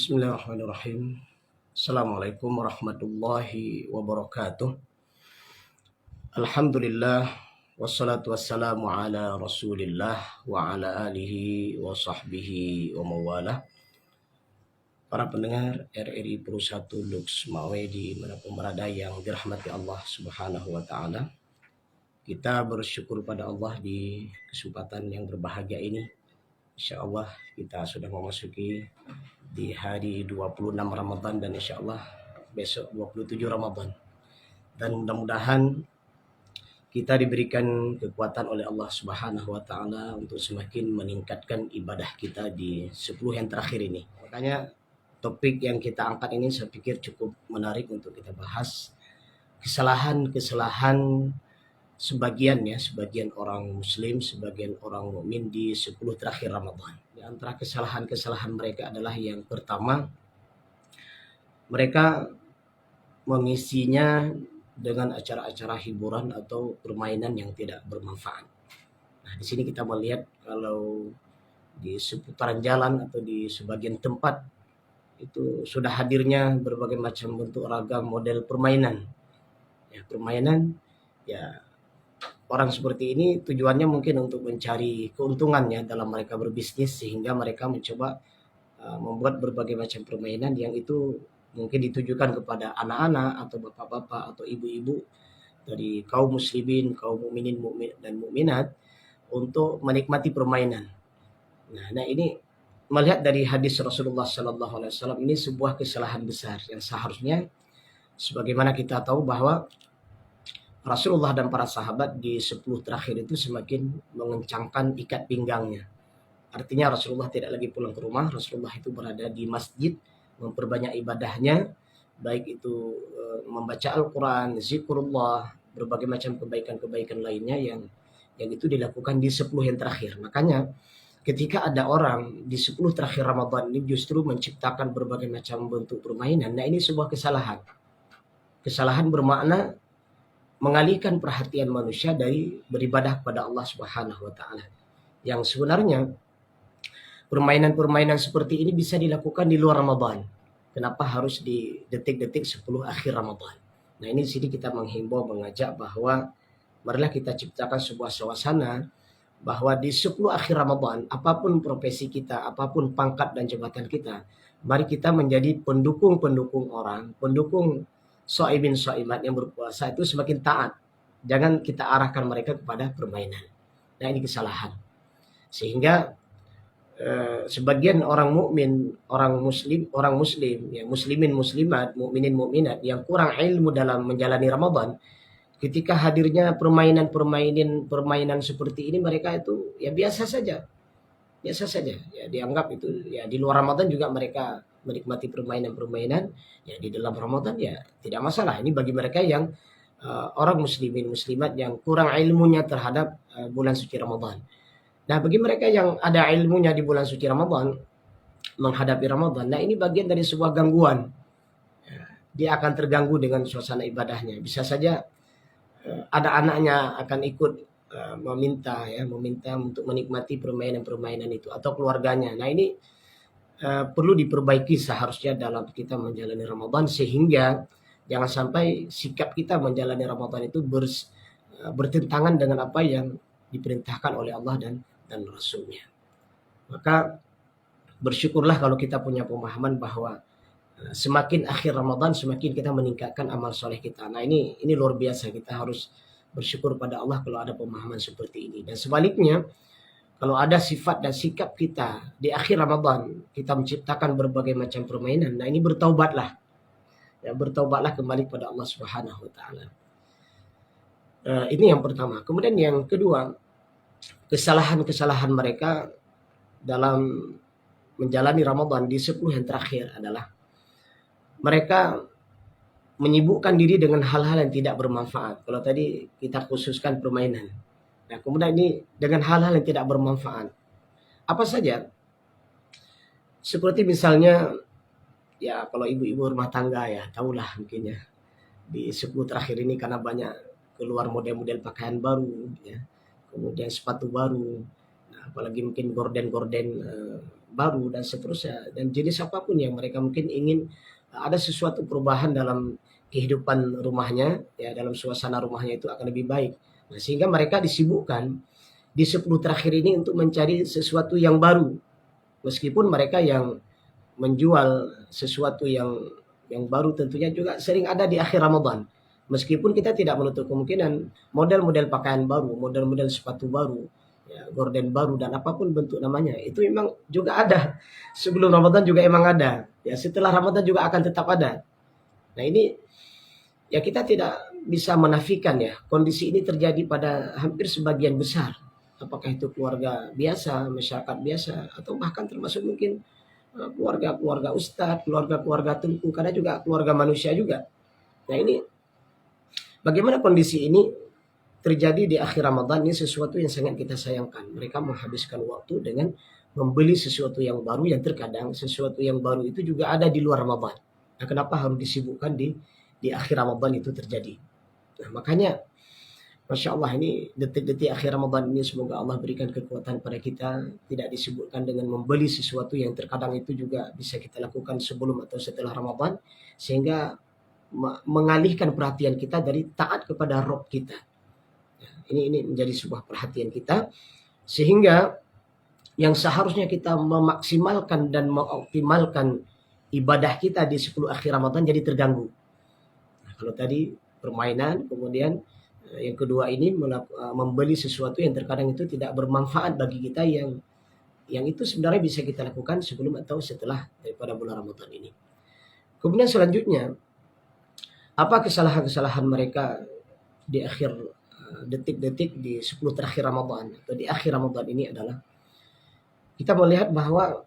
Bismillahirrahmanirrahim. Assalamualaikum warahmatullahi wabarakatuh. Alhamdulillah wassalatu wassalamu ala Rasulillah wa ala alihi wa sahbihi wa mawalah. Para pendengar RRI Pro 1 Lux Mawe di manapun berada yang dirahmati Allah Subhanahu wa taala. Kita bersyukur pada Allah di kesempatan yang berbahagia ini. Insyaallah kita sudah memasuki di hari 26 Ramadan dan insyaallah besok 27 Ramadan. Dan mudah-mudahan kita diberikan kekuatan oleh Allah Subhanahu wa taala untuk semakin meningkatkan ibadah kita di 10 yang terakhir ini. Makanya topik yang kita angkat ini saya pikir cukup menarik untuk kita bahas. Kesalahan-kesalahan sebagian orang muslim, sebagian orang mukmin di 10 terakhir Ramadan. Di antara kesalahan-kesalahan mereka adalah yang pertama, mereka mengisinya dengan acara-acara hiburan atau permainan yang tidak bermanfaat. Nah, di sini kita melihat kalau di seputaran jalan atau di sebagian tempat itu sudah hadirnya berbagai macam bentuk ragam model permainan. Orang seperti ini tujuannya mungkin untuk mencari keuntungannya dalam mereka berbisnis, sehingga mereka mencoba membuat berbagai macam permainan yang itu mungkin ditujukan kepada anak-anak atau bapak-bapak atau ibu-ibu dari kaum muslimin, kaum mukminin dan mukminat untuk menikmati permainan. Nah ini melihat dari hadis Rasulullah SAW, ini sebuah kesalahan besar yang seharusnya sebagaimana kita tahu bahwa Rasulullah dan para sahabat di 10 terakhir itu semakin mengencangkan ikat pinggangnya. Artinya Rasulullah tidak lagi pulang ke rumah, Rasulullah itu berada di masjid, memperbanyak ibadahnya, baik itu membaca Al-Quran, zikrullah, berbagai macam kebaikan-kebaikan lainnya yang itu dilakukan di 10 yang terakhir. Makanya ketika ada orang di 10 terakhir Ramadan ini justru menciptakan berbagai macam bentuk permainan, nah ini sebuah kesalahan. Kesalahan bermakna mengalihkan perhatian manusia dari beribadah kepada Allah Subhanahu wa taala. Yang sebenarnya permainan-permainan seperti ini bisa dilakukan di luar Ramadan. Kenapa harus di detik-detik 10 akhir Ramadan? Nah, ini di sini kita menghimbau, mengajak bahwa marilah kita ciptakan sebuah suasana bahwa di 10 akhir Ramadan, apapun profesi kita, apapun pangkat dan jabatan kita, mari kita menjadi pendukung-pendukung orang, pendukung sha'imin sha'imat yang berpuasa itu semakin taat. Jangan kita arahkan mereka kepada permainan. Nah, ini kesalahan. Sehingga sebagian orang mukmin, orang muslim, ya muslimin muslimat, mukminin mukminat yang kurang ilmu dalam menjalani Ramadan, ketika hadirnya permainan seperti ini, mereka itu ya biasa saja. Ya dianggap itu ya di luar Ramadan juga mereka menikmati permainan-permainan, ya di dalam Ramadan ya tidak masalah. Ini bagi mereka yang orang muslimin muslimat yang kurang ilmunya terhadap bulan suci Ramadan. Nah, bagi mereka yang ada ilmunya di bulan suci Ramadan, menghadapi Ramadan, nah ini bagian dari sebuah gangguan. Dia akan terganggu dengan suasana ibadahnya. Bisa saja ada anaknya akan ikut meminta untuk menikmati permainan-permainan itu, atau keluarganya. Nah, ini perlu diperbaiki seharusnya dalam kita menjalani Ramadan, sehingga jangan sampai sikap kita menjalani Ramadan itu bertentangan dengan apa yang diperintahkan oleh Allah dan Rasulnya. Maka bersyukurlah kalau kita punya pemahaman bahwa semakin akhir Ramadan semakin kita meningkatkan amal soleh kita. Nah, ini luar biasa. Kita harus bersyukur pada Allah kalau ada pemahaman seperti ini. Dan sebaliknya, kalau ada sifat dan sikap kita di akhir Ramadan, kita menciptakan berbagai macam permainan, nah ini bertaubatlah. Ya, bertaubatlah kembali kepada Allah Subhanahu wa taala. Ini yang pertama. Kemudian yang kedua, kesalahan-kesalahan mereka dalam menjalani Ramadan di 10 yang terakhir adalah mereka menyibukkan diri dengan hal-hal yang tidak bermanfaat. Kalau tadi kita khususkan permainan. Nah, kemudian ini dengan hal-hal yang tidak bermanfaat. Apa saja? Seperti misalnya, ya kalau ibu-ibu rumah tangga ya, tahulah mungkin ya. Di 10 terakhir ini karena banyak keluar model-model pakaian baru, ya. Kemudian sepatu baru. Nah, apalagi mungkin gorden-gorden baru dan seterusnya, dan jenis apapun yang mereka mungkin ingin ada sesuatu perubahan dalam kehidupan rumahnya, ya dalam suasana rumahnya itu akan lebih baik. Nah, sehingga mereka disibukkan di 10 terakhir ini untuk mencari sesuatu yang baru. Meskipun mereka yang menjual sesuatu yang baru tentunya juga sering ada di akhir Ramadan. Meskipun kita tidak menutup kemungkinan model-model pakaian baru, model-model sepatu baru, ya, gorden baru dan apapun bentuk namanya, itu memang juga ada. Sebelum Ramadan juga emang ada. Ya, setelah Ramadan juga akan tetap ada. Nah, ini ya kita tidak bisa menafikan ya, kondisi ini terjadi pada hampir sebagian besar. Apakah itu keluarga biasa, masyarakat biasa, atau bahkan termasuk mungkin keluarga-keluarga ustadz, keluarga-keluarga tengku, karena juga keluarga manusia juga. Nah, ini bagaimana kondisi ini terjadi di akhir Ramadan, ini sesuatu yang sangat kita sayangkan. Mereka menghabiskan waktu dengan membeli sesuatu yang baru, yang terkadang sesuatu yang baru itu juga ada di luar Ramadan. Nah, kenapa harus disibukkan di akhir Ramadan itu terjadi? Nah, makanya Masya Allah, ini detik-detik akhir Ramadan ini semoga Allah berikan kekuatan pada kita, tidak disibukkan dengan membeli sesuatu yang terkadang itu juga bisa kita lakukan sebelum atau setelah Ramadan, sehingga mengalihkan perhatian kita dari taat kepada Rabb kita. Ini menjadi sebuah perhatian kita, sehingga yang seharusnya kita memaksimalkan dan mengoptimalkan ibadah kita di 10 akhir Ramadan jadi terganggu. Nah, kalau tadi permainan, kemudian yang kedua ini membeli sesuatu yang terkadang itu tidak bermanfaat bagi kita, yang itu sebenarnya bisa kita lakukan sebelum atau setelah daripada bulan Ramadan ini. Kemudian selanjutnya, apa kesalahan-kesalahan mereka di akhir detik-detik di 10 terakhir Ramadan atau di akhir Ramadan ini adalah kita melihat bahwa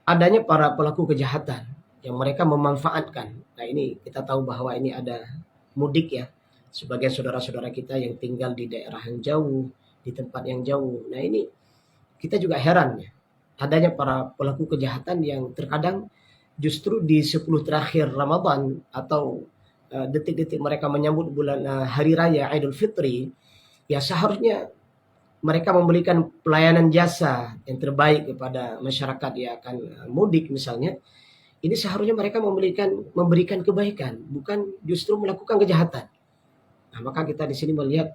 adanya para pelaku kejahatan yang mereka memanfaatkan. Nah, ini kita tahu bahwa ini ada mudik ya, sebagai saudara-saudara kita yang tinggal di daerah yang jauh, di tempat yang jauh. Nah, ini kita juga heran ya, adanya para pelaku kejahatan yang terkadang justru di 10 terakhir Ramadan atau detik-detik mereka menyambut bulan hari raya Idul Fitri, ya seharusnya mereka memberikan pelayanan jasa yang terbaik kepada masyarakat yang akan mudik misalnya. Ini seharusnya mereka memberikan kebaikan, bukan justru melakukan kejahatan. Nah, maka kita di sini melihat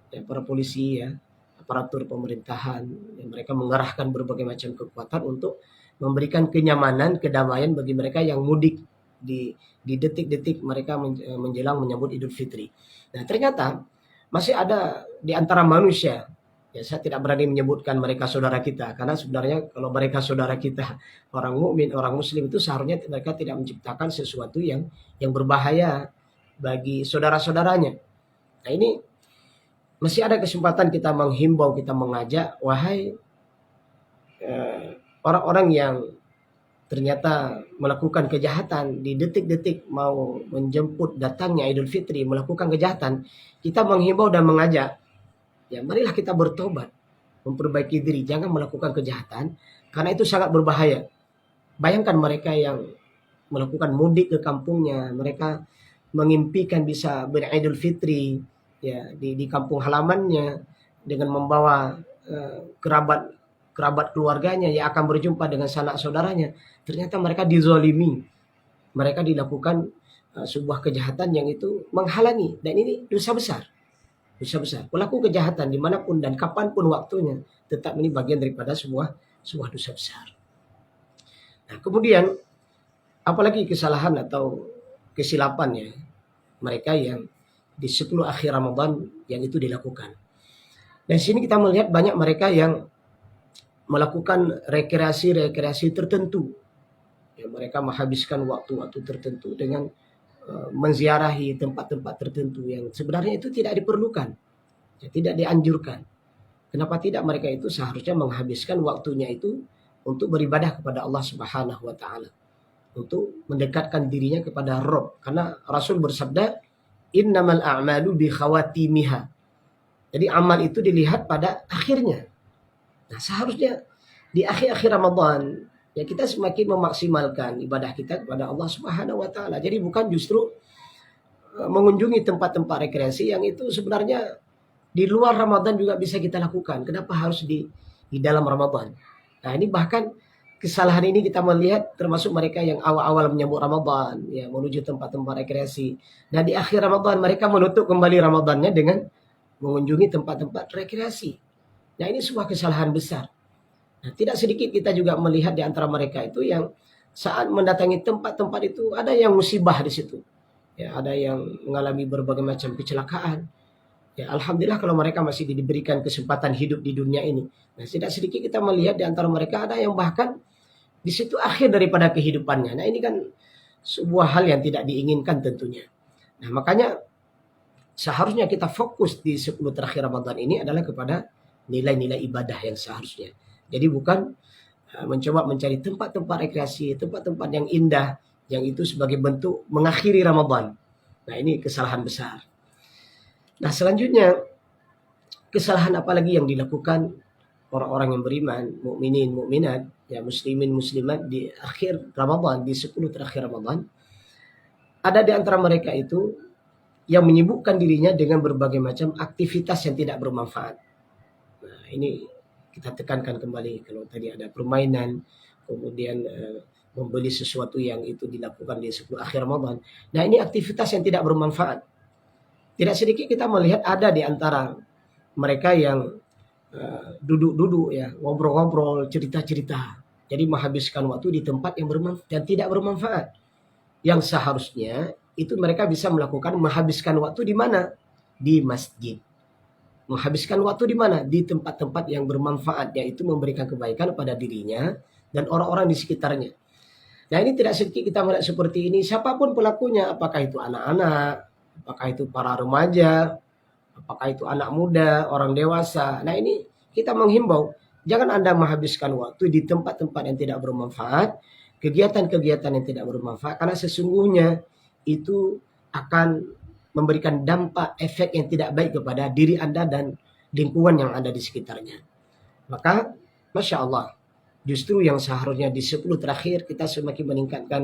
ya, para polisi ya, aparatur pemerintahan, yang mereka mengerahkan berbagai macam kekuatan untuk memberikan kenyamanan, kedamaian bagi mereka yang mudik di detik-detik mereka menjelang menyambut Idul Fitri. Nah, ternyata masih ada di antara manusia, ya saya tidak berani menyebutkan mereka saudara kita, karena sebenarnya kalau mereka saudara kita, orang mukmin, orang muslim, itu seharusnya mereka tidak menciptakan sesuatu yang berbahaya bagi saudara-saudaranya. Nah, ini masih ada kesempatan kita menghimbau, kita mengajak, wahai orang-orang yang ternyata melakukan kejahatan di detik-detik mau menjemput datangnya Idul Fitri, melakukan kejahatan, kita menghimbau dan mengajak, ya marilah kita bertobat, memperbaiki diri, jangan melakukan kejahatan, karena itu sangat berbahaya. Bayangkan mereka yang melakukan mudik ke kampungnya, mereka mengimpikan bisa beridul fitri ya di kampung halamannya dengan membawa kerabat keluarganya yang akan berjumpa dengan sanak saudaranya. Ternyata mereka dizalimi, mereka dilakukan sebuah kejahatan yang itu menghalangi, dan ini dosa besar. Dosa besar. Pelaku kejahatan dimanapun dan kapanpun waktunya, tetap ini bagian daripada sebuah dosa besar. Nah, kemudian apalagi kesalahan atau kesilapannya mereka yang di 10 akhir Ramadan yang itu dilakukan. Dan sini kita melihat banyak mereka yang melakukan rekreasi tertentu. Ya, mereka menghabiskan waktu-waktu tertentu dengan menziarahi tempat-tempat tertentu yang sebenarnya itu tidak diperlukan, ya, tidak dianjurkan. Kenapa tidak? Mereka itu seharusnya menghabiskan waktunya itu untuk beribadah kepada Allah Subhanahu wa taala, untuk mendekatkan dirinya kepada Rabb. Karena Rasul bersabda, innamal a'malu bi khawatimiha. Jadi amal itu dilihat pada akhirnya. Nah, seharusnya di akhir-akhir Ramadan ya kita semakin memaksimalkan ibadah kita kepada Allah Subhanahu wa taala. Jadi bukan justru mengunjungi tempat-tempat rekreasi yang itu sebenarnya di luar Ramadan juga bisa kita lakukan. Kenapa harus di dalam Ramadan? Nah, ini bahkan kesalahan ini kita melihat termasuk mereka yang awal-awal menyambut Ramadan, ya menuju tempat-tempat rekreasi. Dan di akhir Ramadan mereka menutup kembali Ramadannya dengan mengunjungi tempat-tempat rekreasi. Nah ini sebuah kesalahan besar. Nah, tidak sedikit kita juga melihat di antara mereka itu yang saat mendatangi tempat-tempat itu ada yang musibah di situ. Ya, ada yang mengalami berbagai macam kecelakaan. Ya, alhamdulillah kalau mereka masih diberikan kesempatan hidup di dunia ini. Nah, tidak sedikit kita melihat di antara mereka ada yang bahkan di situ akhir daripada kehidupannya. Nah, ini kan sebuah hal yang tidak diinginkan tentunya. Nah, makanya seharusnya kita fokus di 10 terakhir Ramadan ini adalah kepada nilai-nilai ibadah yang seharusnya. Jadi bukan mencoba mencari tempat-tempat rekreasi, tempat-tempat yang indah, yang itu sebagai bentuk mengakhiri Ramadan. Nah, ini kesalahan besar. Nah, selanjutnya kesalahan apa lagi yang dilakukan orang-orang yang beriman, mukminin, mukminat, ya muslimin, muslimat di akhir Ramadan, di 10 terakhir Ramadan. Ada di antara mereka itu yang menyibukkan dirinya dengan berbagai macam aktivitas yang tidak bermanfaat. Nah, ini kita tekankan kembali, kalau tadi ada permainan, kemudian membeli sesuatu yang itu dilakukan di 10 akhir Ramadan. Nah, ini aktivitas yang tidak bermanfaat. Tidak sedikit kita melihat ada di antara mereka yang duduk-duduk ya, ngobrol-ngobrol, cerita-cerita. Jadi menghabiskan waktu di tempat yang bermanfaat dan tidak bermanfaat. Yang seharusnya itu mereka bisa melakukan menghabiskan waktu di mana? Di masjid. Menghabiskan waktu di mana? Di tempat-tempat yang bermanfaat, yaitu memberikan kebaikan pada dirinya dan orang-orang di sekitarnya. Nah, ini tidak sedikit kita melihat seperti ini. Siapapun pelakunya, apakah itu anak-anak, apakah itu para remaja, apakah itu anak muda, orang dewasa. Nah, ini kita menghimbau, jangan Anda menghabiskan waktu di tempat-tempat yang tidak bermanfaat, kegiatan-kegiatan yang tidak bermanfaat, karena sesungguhnya itu akan memberikan dampak efek yang tidak baik kepada diri Anda dan lingkungan yang ada di sekitarnya. Maka, Masya Allah, justru yang seharusnya di 10 terakhir kita semakin meningkatkan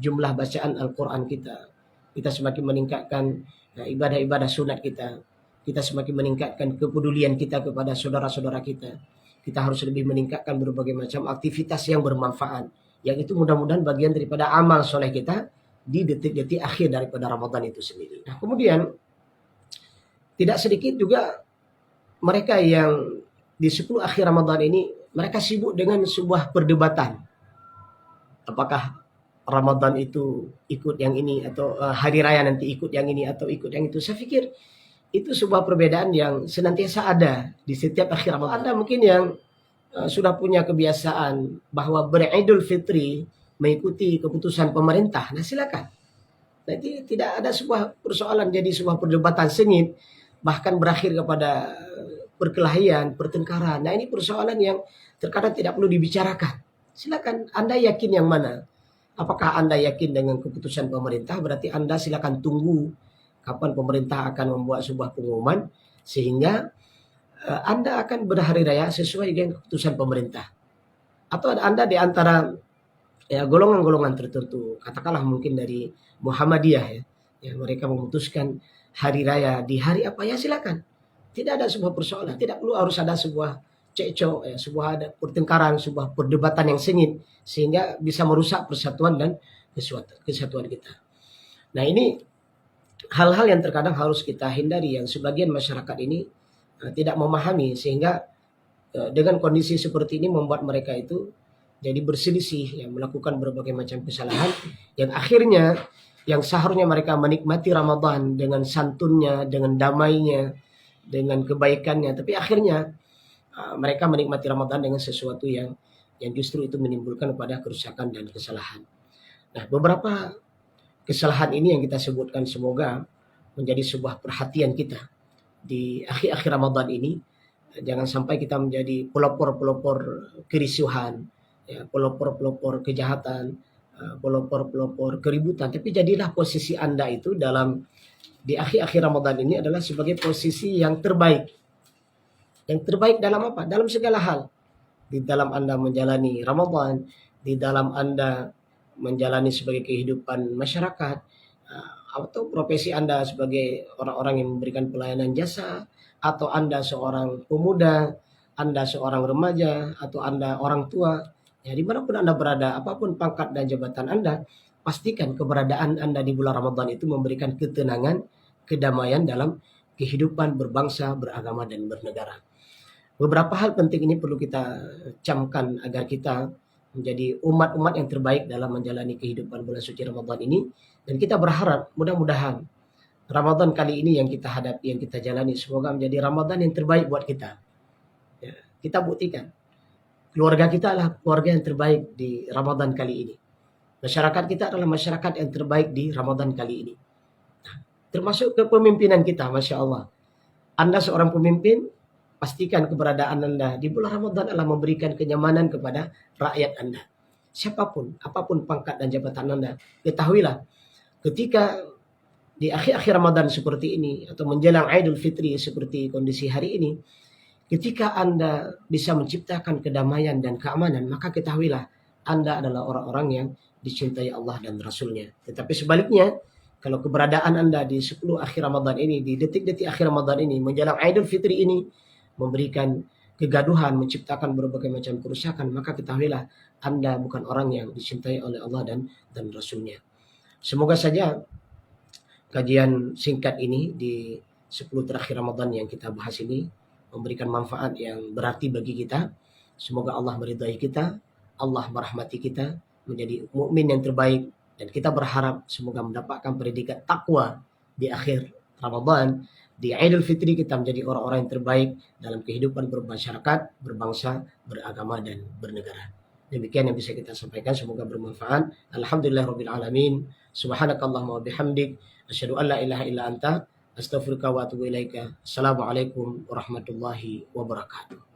jumlah bacaan Al-Quran kita. Kita semakin meningkatkan ibadah-ibadah sunat kita. Kita semakin meningkatkan kepedulian kita kepada saudara-saudara kita. Kita harus lebih meningkatkan berbagai macam aktivitas yang bermanfaat. Yang itu mudah-mudahan bagian daripada amal soleh kita di detik-detik akhir daripada Ramadan itu sendiri. Nah, kemudian tidak sedikit juga mereka yang di 10 akhir Ramadan ini mereka sibuk dengan sebuah perdebatan. Apakah Ramadan itu ikut yang ini atau hari raya nanti ikut yang ini atau ikut yang itu. Saya pikir itu sebuah perbedaan yang senantiasa ada di setiap akhir Ramadan. Ada mungkin yang sudah punya kebiasaan bahwa beridul fitri mengikuti keputusan pemerintah. Nah, silakan. Nanti tidak ada sebuah persoalan jadi sebuah perdebatan sengit, bahkan berakhir kepada perkelahian, pertengkaran. Nah, ini persoalan yang terkadang tidak perlu dibicarakan. Silakan Anda yakin yang mana? Apakah Anda yakin dengan keputusan pemerintah? Berarti Anda silakan tunggu kapan pemerintah akan membuat sebuah pengumuman sehingga Anda akan berhari raya sesuai dengan keputusan pemerintah. Atau Anda di antara golongan-golongan tertentu, katakanlah mungkin dari Muhammadiyah ya, mereka memutuskan hari raya di hari apa ya silakan. Tidak ada sebuah persoalan, tidak perlu harus ada sebuah cekcok, sebuah ada pertengkaran, sebuah perdebatan yang sengit sehingga bisa merusak persatuan dan kesatuan kita. Nah, ini hal-hal yang terkadang harus kita hindari yang sebagian masyarakat ini tidak memahami sehingga dengan kondisi seperti ini membuat mereka itu jadi berselisih yang melakukan berbagai macam kesalahan yang akhirnya yang seharusnya mereka menikmati Ramadan dengan santunnya, dengan damainya, dengan kebaikannya, tapi akhirnya mereka menikmati Ramadan dengan sesuatu yang justru itu menimbulkan pada kerusakan dan kesalahan. Nah, beberapa kesalahan ini yang kita sebutkan semoga menjadi sebuah perhatian kita di akhir-akhir Ramadan ini. Jangan sampai kita menjadi pelopor-pelopor kerisuhan, ya, pelopor-pelopor kejahatan, pelopor-pelopor keributan. Tapi jadilah posisi Anda itu di akhir-akhir Ramadan ini adalah sebagai posisi yang terbaik. Yang terbaik dalam apa? Dalam segala hal. Di dalam Anda menjalani Ramadan, di dalam Anda menjalani sebagai kehidupan masyarakat, atau profesi Anda sebagai orang-orang yang memberikan pelayanan jasa, atau Anda seorang pemuda, Anda seorang remaja, atau Anda orang tua, Ya, dimanapun Anda berada, apapun pangkat dan jabatan Anda, pastikan keberadaan Anda di bulan Ramadan itu memberikan ketenangan, kedamaian dalam kehidupan berbangsa, beragama, dan bernegara. Beberapa hal penting ini perlu kita camkan agar kita menjadi umat-umat yang terbaik dalam menjalani kehidupan bulan suci Ramadan ini. Dan kita berharap mudah-mudahan Ramadan kali ini yang kita hadapi, yang kita jalani, semoga menjadi Ramadan yang terbaik buat kita. Ya, kita buktikan keluarga kita adalah keluarga yang terbaik di Ramadan kali ini. Masyarakat kita adalah masyarakat yang terbaik di Ramadan kali ini. Termasuk kepemimpinan kita, Masya Allah. Anda seorang pemimpin, pastikan keberadaan Anda di bulan Ramadan adalah memberikan kenyamanan kepada rakyat Anda. Siapapun, apapun pangkat dan jabatan Anda, ketahuilah ketika di akhir-akhir Ramadan seperti ini atau menjelang Idul Fitri seperti kondisi hari ini, ketika Anda bisa menciptakan kedamaian dan keamanan, maka ketahuilah Anda adalah orang-orang yang dicintai Allah dan Rasul-Nya. Tetapi sebaliknya, kalau keberadaan Anda di 10 akhir Ramadan ini, di detik-detik akhir Ramadan ini, menjelang Idul Fitri ini, memberikan kegaduhan, menciptakan berbagai macam kerusakan, maka ketahuilah Anda bukan orang yang dicintai oleh Allah dan Rasul-Nya. Semoga saja kajian singkat ini di 10 terakhir Ramadan yang kita bahas ini memberikan manfaat yang berarti bagi kita. Semoga Allah meridai kita, Allah merahmati kita, menjadi mukmin yang terbaik, dan kita berharap semoga mendapatkan predikat takwa di akhir Ramadan. Di Idul Fitri kita menjadi orang-orang yang terbaik dalam kehidupan bermasyarakat, berbangsa, beragama, dan bernegara. Demikian yang bisa kita sampaikan, semoga bermanfaat. Alhamdulillahirabbil alamin. Subhanakallahumma wa bihamdik, asyhadu an la ilaha illa anta, astaghfiruka wa atubu ilaika. Assalamualaikum warahmatullahi wabarakatuh.